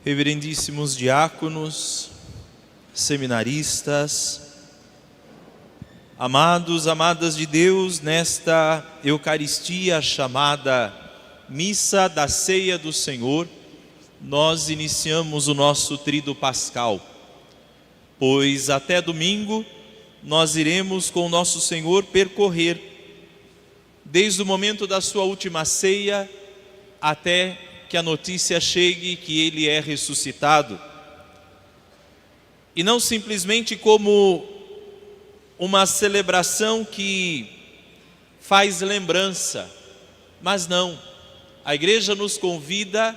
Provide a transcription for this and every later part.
reverendíssimos diáconos, seminaristas, amados, amadas de Deus, nesta Eucaristia chamada Missa da Ceia do Senhor, nós iniciamos o nosso Tríduo Pascal, pois até domingo nós iremos com o nosso Senhor percorrer, desde o momento da sua última ceia, até que a notícia chegue que Ele é ressuscitado. E não simplesmente como uma celebração que faz lembrança, mas não, a igreja nos convida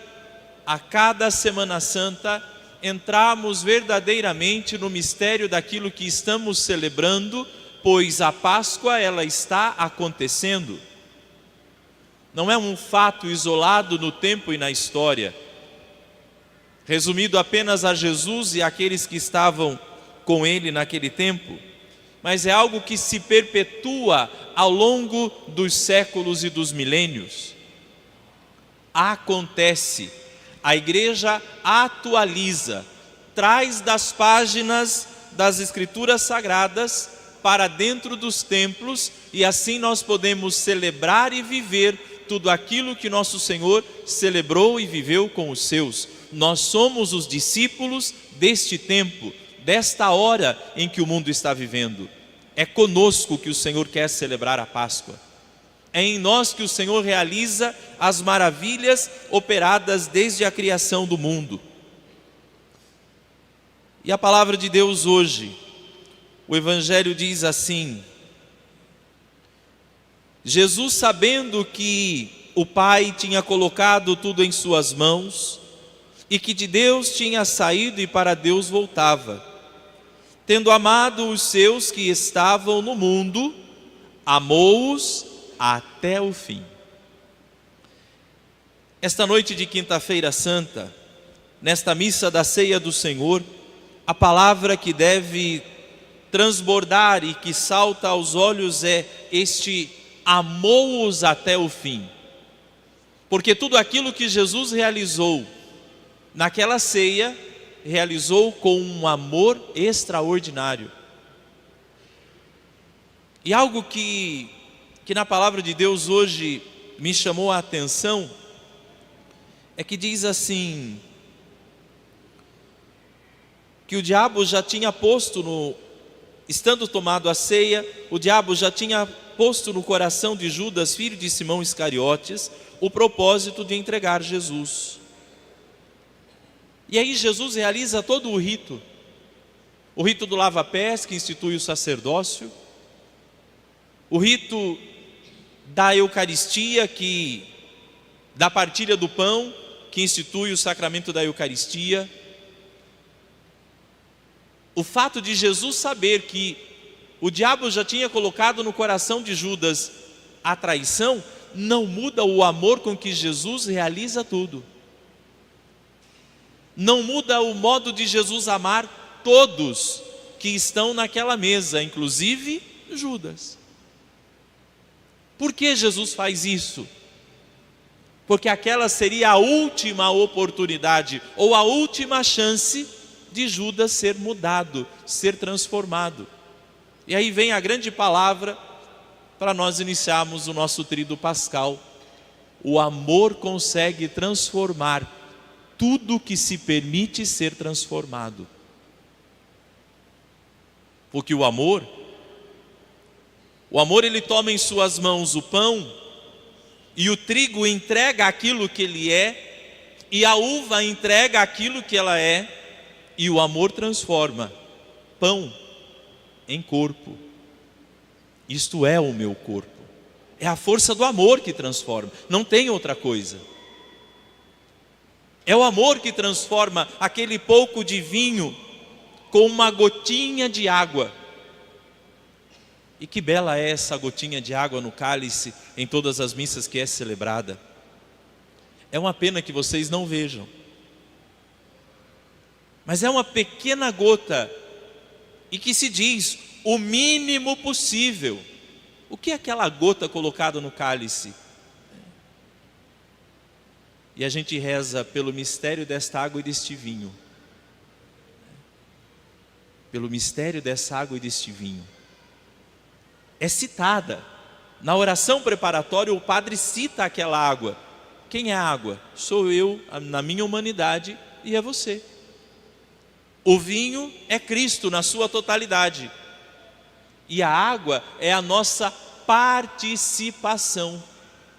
a cada Semana Santa entrarmos verdadeiramente no mistério daquilo que estamos celebrando, pois a Páscoa ela está acontecendo. Não é um fato isolado no tempo e na história, resumido apenas a Jesus e aqueles que estavam com Ele naquele tempo, mas é algo que se perpetua ao longo dos séculos e dos milênios. Acontece, a igreja atualiza, traz das páginas das Escrituras Sagradas para dentro dos templos, e assim nós podemos celebrar e viver tudo aquilo que nosso Senhor celebrou e viveu com os seus. Nós somos os discípulos deste tempo, desta hora em que o mundo está vivendo. É conosco que o Senhor quer celebrar a Páscoa. É em nós que o Senhor realiza as maravilhas operadas desde a criação do mundo. E a palavra de Deus hoje, o Evangelho diz assim: Jesus, sabendo que o Pai tinha colocado tudo em suas mãos e que de Deus tinha saído e para Deus voltava, tendo amado os seus que estavam no mundo, amou-os até o fim. Esta noite de Quinta-feira Santa, nesta missa da Ceia do Senhor, a palavra que deve transbordar e que salta aos olhos é este amou-os até o fim. Porque tudo aquilo que Jesus realizou naquela ceia, realizou com um amor extraordinário. E algo que na palavra de Deus hoje me chamou a atenção, é que diz assim, que o diabo já tinha posto estando tomado a ceia, o diabo já tinha posto no coração de Judas, filho de Simão Iscariotes, o propósito de entregar Jesus. E aí Jesus realiza todo o rito do lava-pés, que institui o sacerdócio, o rito da Eucaristia, da partilha do pão, que institui o sacramento da Eucaristia. O fato de Jesus saber que o diabo já tinha colocado no coração de Judas a traição, não muda o amor com que Jesus realiza tudo. Não muda o modo de Jesus amar todos que estão naquela mesa, inclusive Judas. Por que Jesus faz isso? Porque aquela seria a última oportunidade, ou a última chance de Judas ser mudado, ser transformado. E aí vem a grande palavra para nós iniciarmos o nosso Tríduo Pascal. O amor consegue transformar tudo que se permite ser transformado. Porque o amor ele toma em suas mãos o pão, e o trigo entrega aquilo que ele é, e a uva entrega aquilo que ela é, e o amor transforma pão em corpo. Isto é o meu corpo. É a força do amor que transforma, não tem outra coisa. É o amor que transforma aquele pouco de vinho com uma gotinha de água. E que bela é essa gotinha de água no cálice em todas as missas que é celebrada. É uma pena que vocês não vejam, mas é uma pequena gota, e que se diz o mínimo possível. O que é aquela gota colocada no cálice? e a gente reza pelo mistério desta água e deste vinho. Pelo mistério dessa água e deste vinho. É citada. Na oração preparatória, o padre cita aquela água. Quem é a água? Sou eu, na minha humanidade, e é você. O vinho é Cristo na sua totalidade. E a água é a nossa participação.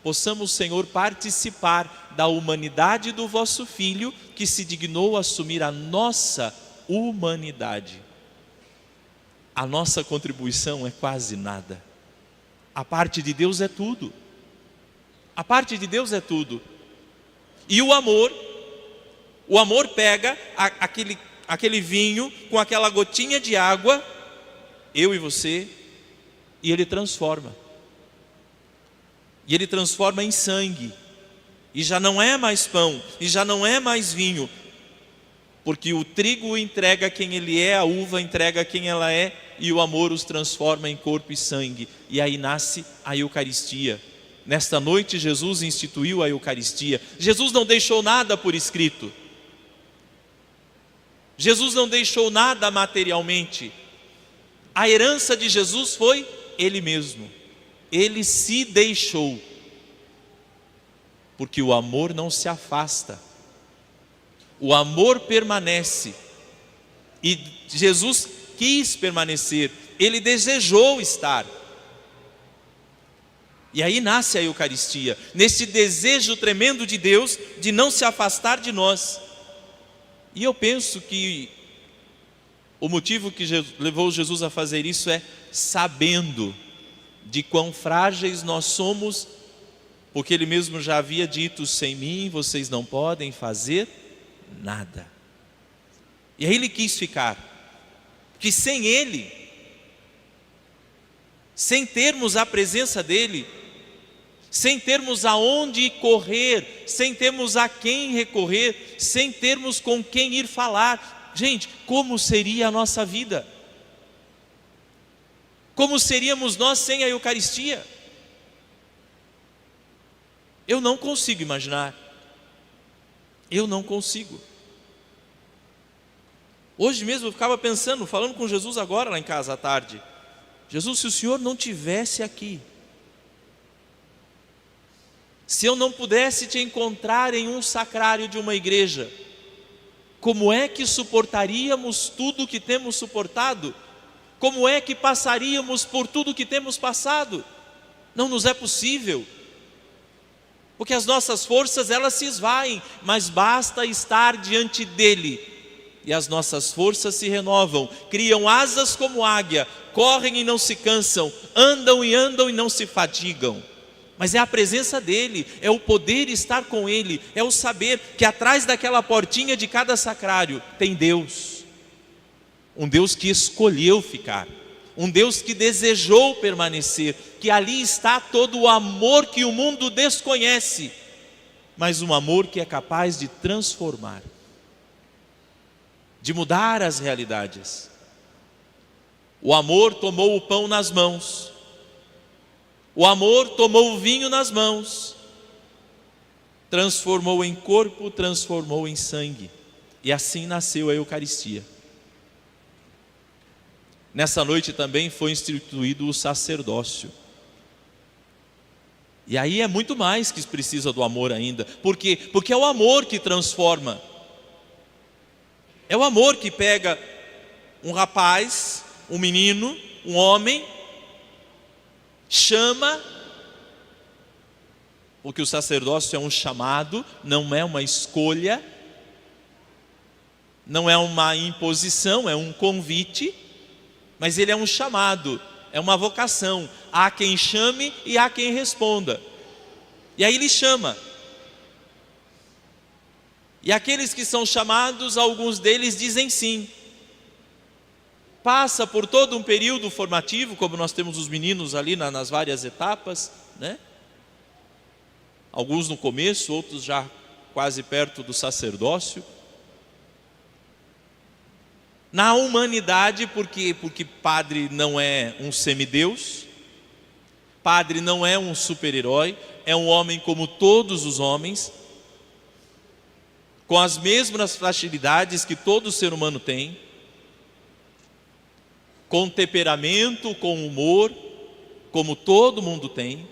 Possamos, Senhor, participar da humanidade do vosso Filho, que se dignou a assumir a nossa humanidade. A nossa contribuição é quase nada. A parte de Deus é tudo. A parte de Deus é tudo. E o amor pega aquele vinho com aquela gotinha de água, eu e você, e ele transforma. E ele transforma em sangue. E já não é mais pão, e já não é mais vinho, porque o trigo entrega quem ele é, a uva entrega quem ela é, e o amor os transforma em corpo e sangue. E aí nasce a Eucaristia. Nesta noite Jesus instituiu a Eucaristia. Jesus não deixou nada por escrito. Jesus não deixou nada materialmente. A herança de Jesus foi Ele mesmo. Ele se deixou. Porque o amor não se afasta. O amor permanece. E Jesus quis permanecer. Ele desejou estar. E aí nasce a Eucaristia, nesse desejo tremendo de Deus de não se afastar de nós. E eu penso que o motivo que levou Jesus a fazer isso é sabendo de quão frágeis nós somos, porque Ele mesmo já havia dito: sem mim vocês não podem fazer nada. E aí Ele quis ficar, que sem Ele, sem termos a presença dEle, sem termos aonde correr, sem termos a quem recorrer, sem termos com quem ir falar, gente, como seria a nossa vida? Como seríamos nós sem a Eucaristia? Eu não consigo imaginar. Eu não consigo. Hoje mesmo eu ficava pensando, falando com Jesus agora lá em casa à tarde: Jesus, se o Senhor não tivesse aqui, se eu não pudesse te encontrar em um sacrário de uma igreja, como é que suportaríamos tudo que temos suportado? Como é que passaríamos por tudo que temos passado? Não nos é possível, porque as nossas forças elas se esvaem, mas basta estar diante dEle, e as nossas forças se renovam, criam asas como águia, correm e não se cansam, andam e não se fadigam. Mas é a presença dEle, é o poder estar com Ele, é o saber que atrás daquela portinha de cada sacrário tem Deus. Um Deus que escolheu ficar, um Deus que desejou permanecer, que ali está todo o amor que o mundo desconhece, mas um amor que é capaz de transformar, de mudar as realidades. O amor tomou o pão nas mãos, o amor tomou o vinho nas mãos, transformou em corpo, transformou em sangue, e assim nasceu a Eucaristia. Nessa noite também foi instituído o sacerdócio. E aí é muito mais que precisa do amor ainda. Por quê? Porque é o amor que transforma. É o amor que pega um rapaz, um menino, um homem, chama, porque o sacerdócio é um chamado, não é uma escolha, não é uma imposição, é um convite, mas ele é um chamado, é uma vocação. Há quem chame e há quem responda. E aí ele chama. E aqueles que são chamados, alguns deles dizem sim. Passa por todo um período formativo, como nós temos os meninos ali nas várias etapas, né? Alguns no começo, outros já quase perto do sacerdócio. Na humanidade, porque padre não é um semideus, padre não é um super-herói, é um homem como todos os homens, com as mesmas fragilidades que todo ser humano tem, com temperamento, com humor, como todo mundo tem,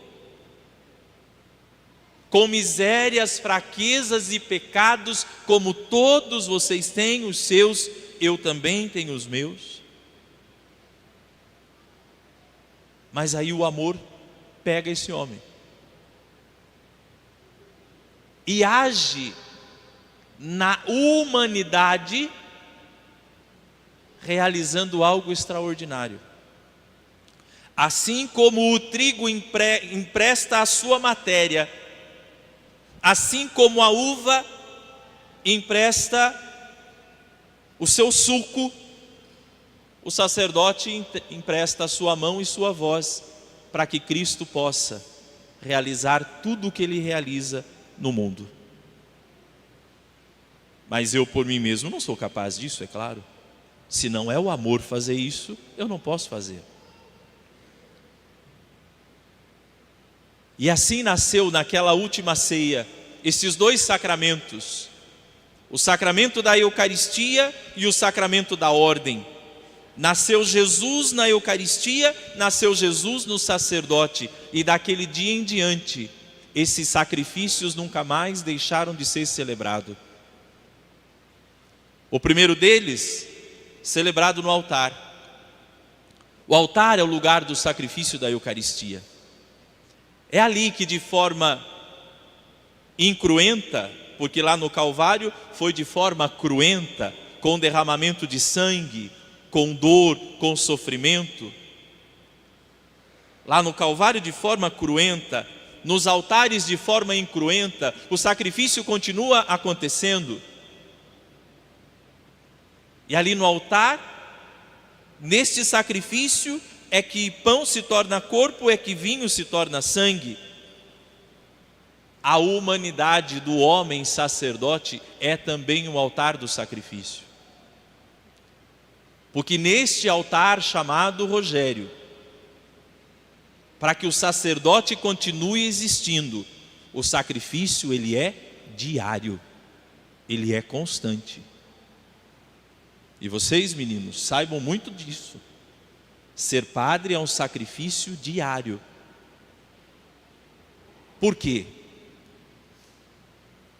com misérias, fraquezas e pecados, como todos vocês têm os seus, eu também tenho os meus. Mas aí o amor pega esse homem e age na humanidade, realizando algo extraordinário. Assim como o trigo empresta a sua matéria, assim como a uva empresta o seu suco, o sacerdote empresta a sua mão e sua voz, para que Cristo possa realizar tudo o que Ele realiza no mundo. Mas eu por mim mesmo não sou capaz disso, é claro. Se não é o amor fazer isso, eu não posso fazer. E assim nasceu naquela última ceia esses dois sacramentos, o sacramento da Eucaristia e o sacramento da ordem. Nasceu Jesus na Eucaristia, nasceu Jesus no sacerdote, e daquele dia em diante, esses sacrifícios nunca mais deixaram de ser celebrados. O primeiro deles, celebrado no altar. O altar é o lugar do sacrifício da Eucaristia. É ali que de forma incruenta, porque lá no Calvário foi de forma cruenta, com derramamento de sangue, com dor, com sofrimento. Lá no Calvário de forma cruenta, nos altares de forma incruenta, o sacrifício continua acontecendo. E ali no altar, neste sacrifício, é que pão se torna corpo, é que vinho se torna sangue. A humanidade do homem sacerdote é também o altar do sacrifício. Porque neste altar chamado Rogério, para que o sacerdote continue existindo, o sacrifício ele é diário, ele é constante. E vocês, meninos, saibam muito disso. Ser padre é um sacrifício diário. Por quê?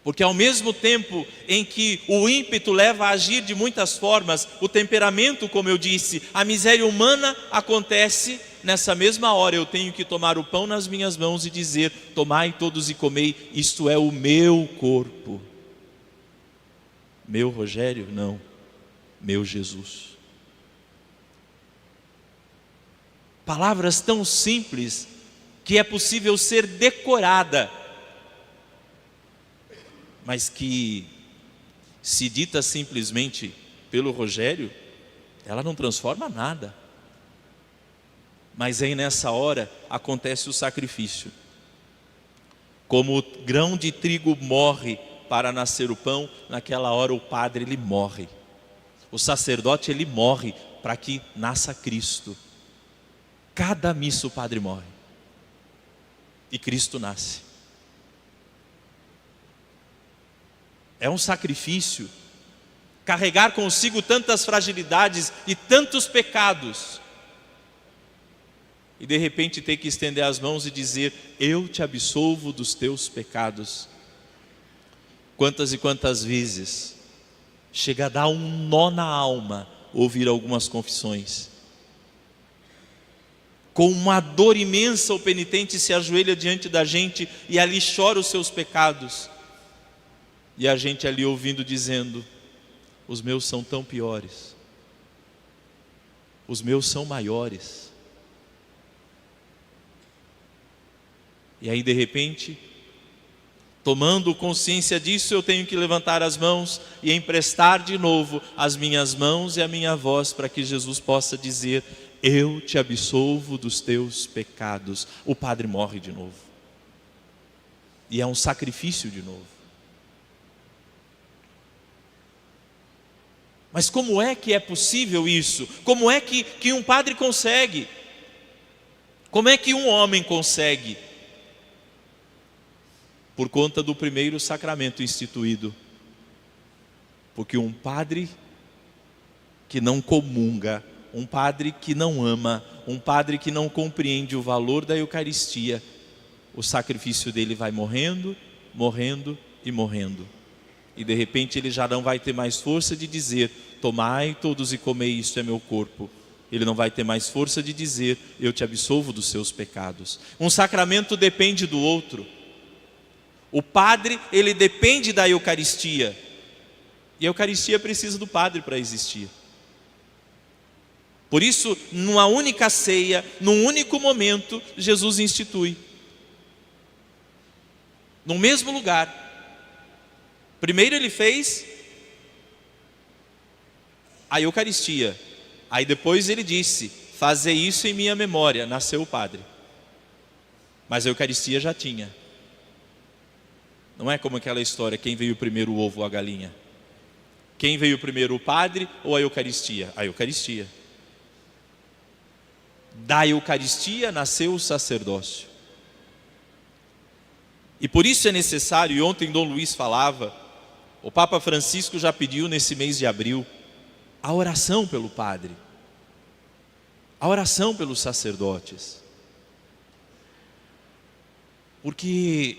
Porque ao mesmo tempo em que o ímpeto leva a agir de muitas formas, o temperamento, como eu disse, a miséria humana acontece, nessa mesma hora eu tenho que tomar o pão nas minhas mãos e dizer: tomai todos e comei, isto é o meu corpo. Meu Rogério? Não, meu Jesus. Palavras tão simples que é possível ser decorada, mas que, se dita simplesmente pelo Rogério, ela não transforma nada. Mas aí nessa hora acontece o sacrifício. Como o grão de trigo morre para nascer o pão, naquela hora o padre ele morre. O sacerdote ele morre para que nasça Cristo. Cada missa o padre morre e Cristo nasce. É um sacrifício carregar consigo tantas fragilidades e tantos pecados, e de repente ter que estender as mãos e dizer: eu te absolvo dos teus pecados. Quantas e quantas vezes chega a dar um nó na alma ouvir algumas confissões. Com uma dor imensa o penitente se ajoelha diante da gente e ali chora os seus pecados. E a gente ali ouvindo dizendo: os meus são tão piores, os meus são maiores. E aí de repente, tomando consciência disso, eu tenho que levantar as mãos e emprestar de novo as minhas mãos e a minha voz, para que Jesus possa dizer: eu te absolvo dos teus pecados. O padre morre de novo, e é um sacrifício de novo. Mas como é que é possível isso? Como é que um padre consegue? Como é que um homem consegue? Por conta do primeiro sacramento instituído, Porque um padre que não comunga, um padre que não ama, um padre que não compreende o valor da Eucaristia, o sacrifício dele vai morrendo, morrendo e morrendo. E de repente ele já não vai ter mais força de dizer: tomai todos e comei, isto é meu corpo. Ele não vai ter mais força de dizer: eu te absolvo dos seus pecados. Um sacramento depende do outro. O padre, ele depende da Eucaristia. E a Eucaristia precisa do padre para existir. Por isso, numa única ceia, num único momento, Jesus institui. No mesmo lugar. Primeiro ele fez a Eucaristia. Aí depois ele disse: fazei isso em minha memória. Nasceu o padre. Mas a Eucaristia já tinha. Não é como aquela história: quem veio primeiro, o ovo ou a galinha? Quem veio primeiro, o padre ou a Eucaristia? A Eucaristia. Da Eucaristia nasceu o sacerdócio. E por isso é necessário, e ontem Dom Luís falava, o Papa Francisco já pediu nesse mês de abril, a oração pelo padre, a oração pelos sacerdotes. Porque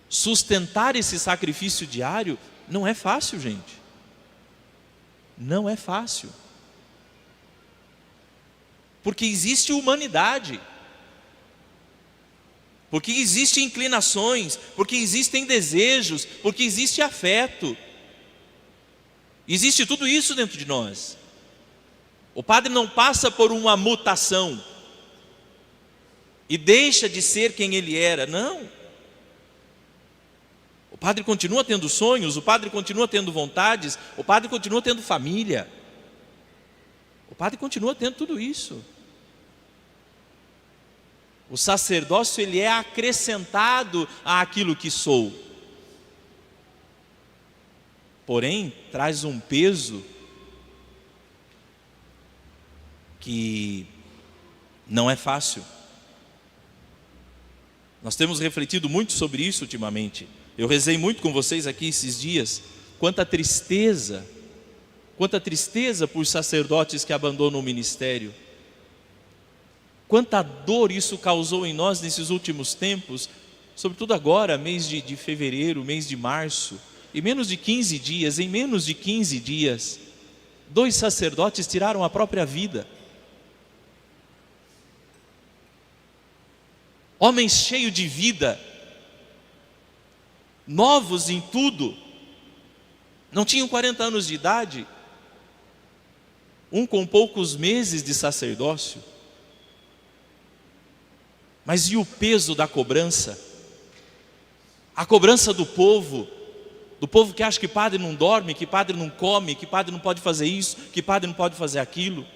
sustentar esse sacrifício diário não é fácil, gente. Não é fácil. Porque existe humanidade. Porque existem inclinações, porque existem desejos, porque existe afeto. Existe tudo isso dentro de nós. O padre não passa por uma mutação e deixa de ser quem ele era, não. O padre continua tendo sonhos, o padre continua tendo vontades, o padre continua tendo família. O padre continua tendo tudo isso. O sacerdócio, ele é acrescentado àquilo que sou. Porém, traz um peso que não é fácil. Nós temos refletido muito sobre isso ultimamente. Eu rezei muito com vocês aqui esses dias. Quanta tristeza por sacerdotes que abandonam o ministério. Quanta dor isso causou em nós nesses últimos tempos, sobretudo agora, mês de fevereiro, mês de março. Em menos de 15 dias, 2 sacerdotes tiraram a própria vida. Homens cheios de vida, novos em tudo, não tinham 40 anos de idade, um com poucos meses de sacerdócio. Mas e o peso da cobrança? A cobrança do povo que acha que padre não dorme, que padre não come, que padre não pode fazer isso, que padre não pode fazer aquilo.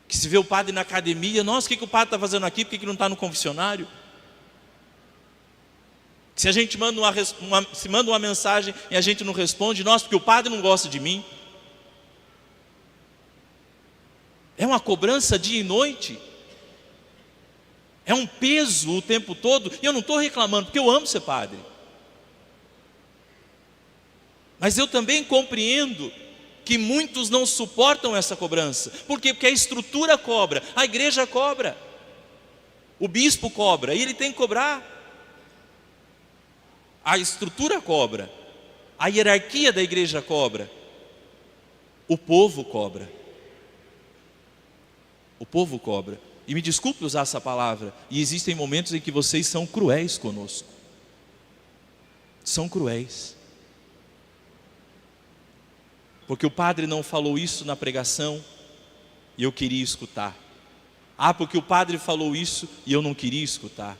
Que se vê o padre na academia: nossa, o que o padre está fazendo aqui, por que não está no confessionário? Que se a gente manda uma mensagem e a gente não responde: nossa, porque o padre não gosta de mim. É uma cobrança dia e noite. É um peso o tempo todo. E eu não estou reclamando, porque eu amo ser padre. Mas eu também compreendo que muitos não suportam essa cobrança. Por quê? Porque a estrutura cobra, a igreja cobra, o bispo cobra, e ele tem que cobrar. A estrutura cobra, a hierarquia da igreja cobra, o povo cobra. O povo cobra. E me desculpe usar essa palavra, e existem momentos em que vocês são cruéis conosco. São cruéis. Porque o padre não falou isso na pregação e eu queria escutar. Ah, porque o padre falou isso e eu não queria escutar.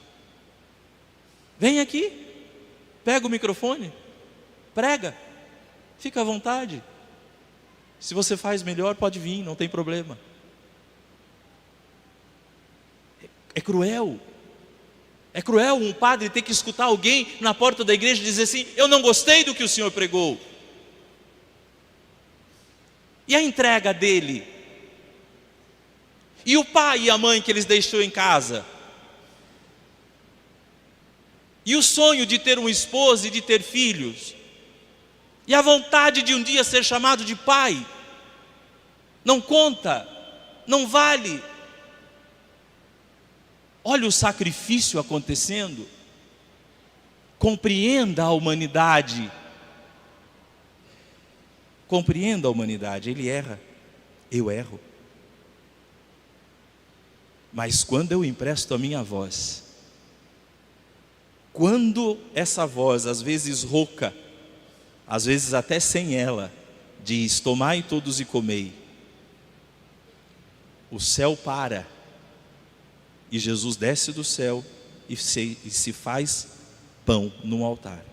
Vem aqui, pega o microfone, prega, fica à vontade. Se você faz melhor, pode vir, não tem problema. É cruel. É cruel um padre ter que escutar alguém na porta da igreja dizer assim: eu não gostei do que o senhor pregou. E a entrega dele? E o pai e a mãe que eles deixou em casa? E o sonho de ter uma esposa e de ter filhos? E a vontade de um dia ser chamado de pai não conta, não vale. Olha o sacrifício acontecendo. Compreenda a humanidade. Compreenda a humanidade. Ele erra, eu erro. Mas quando eu empresto a minha voz, quando essa voz, às vezes rouca, às vezes até sem ela, diz: tomai todos e comei, o céu para, e Jesus desce do céu e se faz pão num altar.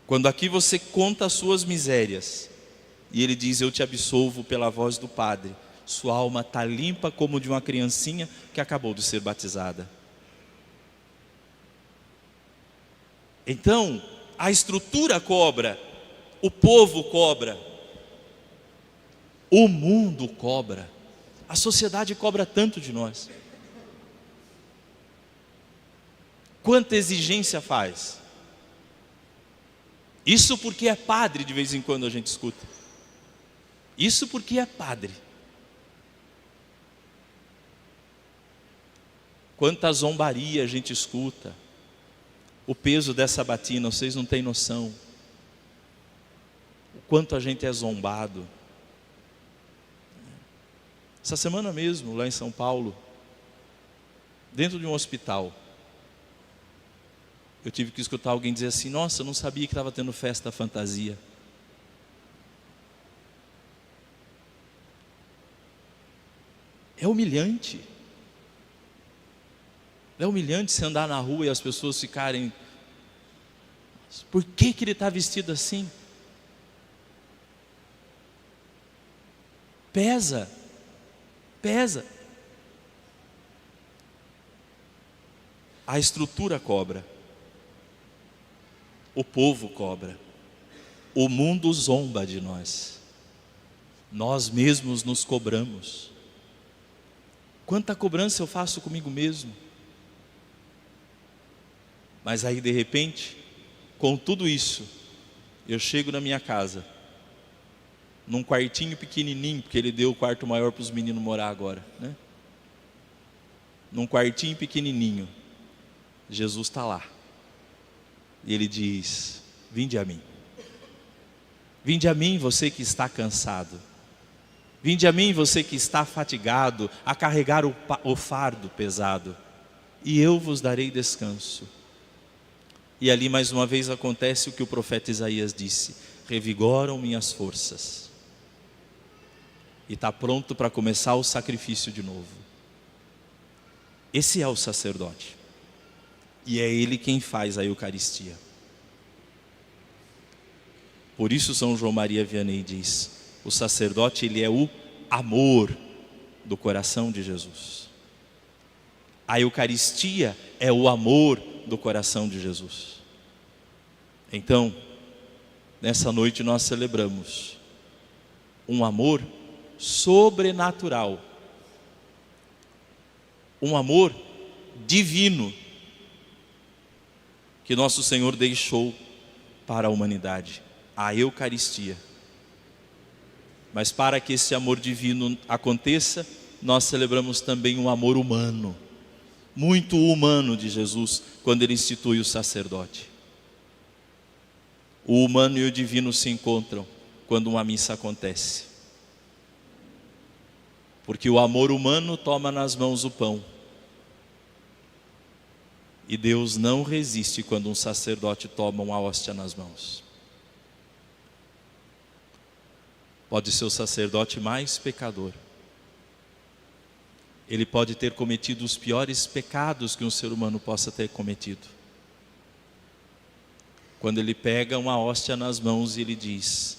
Quando aqui você conta as suas misérias, e ele diz: eu te absolvo pela voz do Padre, sua alma está limpa como de uma criancinha que acabou de ser batizada. Então, a estrutura cobra, o povo cobra, o mundo cobra, a sociedade cobra tanto de nós. Quanta exigência faz. Isso porque é padre, de vez em quando a gente escuta. Isso porque é padre. Quanta zombaria a gente escuta. O peso dessa batina, vocês não têm noção. O quanto a gente é zombado. Essa semana mesmo, lá em São Paulo, dentro de um hospital, eu tive que escutar alguém dizer assim: nossa, eu não sabia que estava tendo festa fantasia. É humilhante. É humilhante você andar na rua e as pessoas ficarem: por que ele está vestido assim? Pesa. A estrutura cobra. O povo cobra. O mundo zomba de nós. Nós mesmos nos cobramos. Quanta cobrança eu faço comigo mesmo. Mas aí de repente, com tudo isso, eu chego na minha casa, num quartinho pequenininho, porque ele deu o quarto maior para os meninos morar agora, né? Num quartinho pequenininho, Jesus está lá. E ele diz: vinde a mim. Vinde a mim, você que está cansado. Vinde a mim, você que está fatigado, a carregar o fardo pesado, e eu vos darei descanso. E ali mais uma vez acontece o que o profeta Isaías disse: revigoram minhas forças. E está pronto para começar o sacrifício de novo. Esse é o sacerdote. E é ele quem faz a Eucaristia. Por isso São João Maria Vianney diz: o sacerdote, ele é o amor do coração de Jesus. A Eucaristia é o amor do coração de Jesus. Então, nessa noite nós celebramos um amor sobrenatural, um amor divino que nosso Senhor deixou para a humanidade, a Eucaristia. Mas para que esse amor divino aconteça, nós celebramos também um amor humano, muito humano de Jesus, quando ele institui o sacerdote. O humano e o divino se encontram quando uma missa acontece. Porque o amor humano toma nas mãos o pão. E Deus não resiste quando um sacerdote toma uma hóstia nas mãos. Pode ser o sacerdote mais pecador. Ele pode ter cometido os piores pecados que um ser humano possa ter cometido. Quando ele pega uma hóstia nas mãos e ele diz,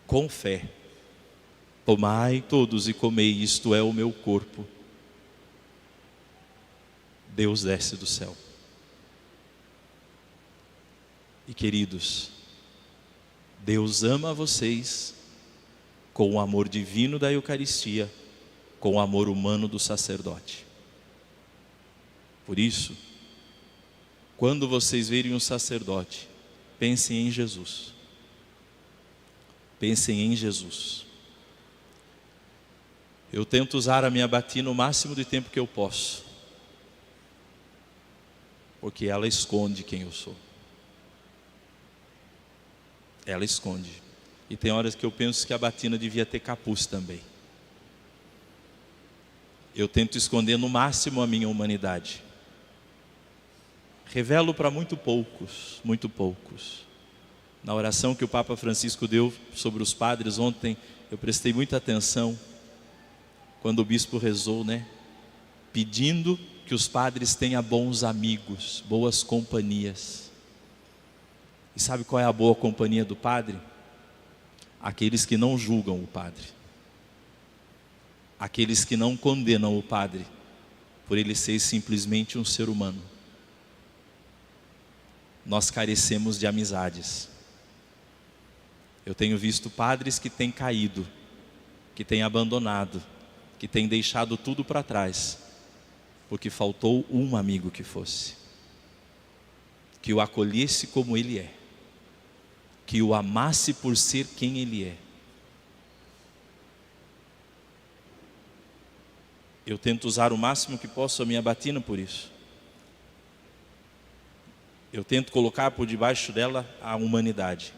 com fé: tomai todos e comei, isto é o meu corpo. Deus desce do céu. E queridos, Deus ama vocês com o amor divino da Eucaristia, com o amor humano do sacerdote. Por isso, quando vocês virem um sacerdote, pensem em Jesus. Pensem em Jesus. Eu tento usar a minha batina o máximo de tempo que eu posso, porque ela esconde quem eu sou. Ela esconde. E tem horas que eu penso que a batina devia ter capuz também. Eu tento esconder no máximo a minha humanidade. Revelo para muito poucos, muito poucos. Na oração que o Papa Francisco deu sobre os padres ontem, eu prestei muita atenção quando o bispo rezou, pedindo que os padres tenham bons amigos, boas companhias. E sabe qual é a boa companhia do padre? Aqueles que não julgam o padre. Aqueles que não condenam o padre por ele ser simplesmente um ser humano. Nós carecemos de amizades. Eu tenho visto padres que têm caído, que têm abandonado, que têm deixado tudo para trás, porque faltou um amigo que fosse, que o acolhesse como ele é, que o amasse por ser quem ele é. Eu tento usar o máximo que posso a minha batina por isso. Eu tento colocar por debaixo dela a humanidade,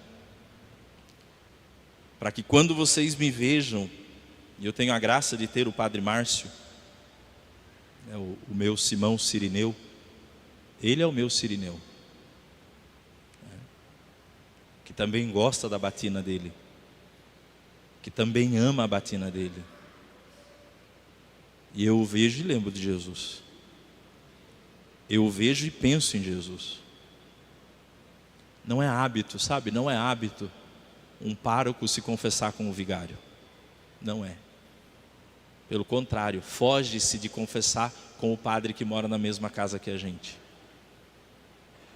para que quando vocês me vejam, e eu tenho a graça de ter o Padre Márcio, o meu Simão Sirineu, ele é o meu Sirineu, que também gosta da batina dele, que também ama a batina dele. E eu o vejo e lembro de Jesus. Eu o vejo e penso em Jesus. Não é hábito, sabe? Não é hábito um pároco se confessar com o vigário. Não é. Pelo contrário, foge-se de confessar com o padre que mora na mesma casa que a gente.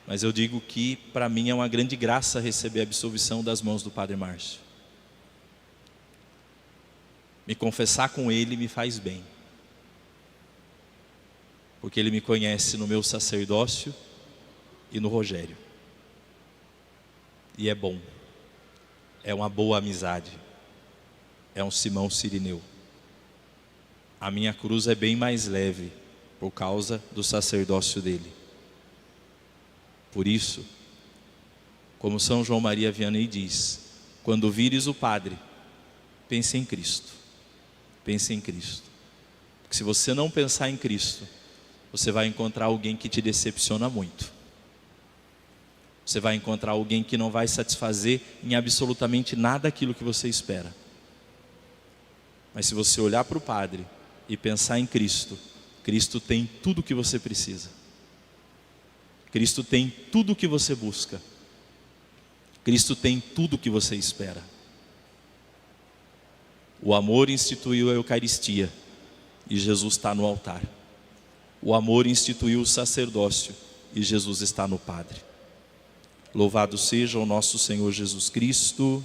Mas eu digo que para mim é uma grande graça receber a absolvição das mãos do Padre Márcio. Me confessar com ele me faz bem, porque ele me conhece no meu sacerdócio e no Rogério. E é bom, é uma boa amizade, é um Simão Sirineu. A minha cruz é bem mais leve por causa do sacerdócio dele. Por isso, como São João Maria Vianney diz, quando vires o padre, pense em Cristo. Pense em Cristo. Porque se você não pensar em Cristo, você vai encontrar alguém que te decepciona muito. Você vai encontrar alguém que não vai satisfazer em absolutamente nada aquilo que você espera. Mas se você olhar para o padre e pensar em Cristo, Cristo tem tudo o que você precisa. Cristo tem tudo o que você busca. Cristo tem tudo o que você espera. O amor instituiu a Eucaristia e Jesus está no altar. O amor instituiu o sacerdócio e Jesus está no Padre. Louvado seja o nosso Senhor Jesus Cristo.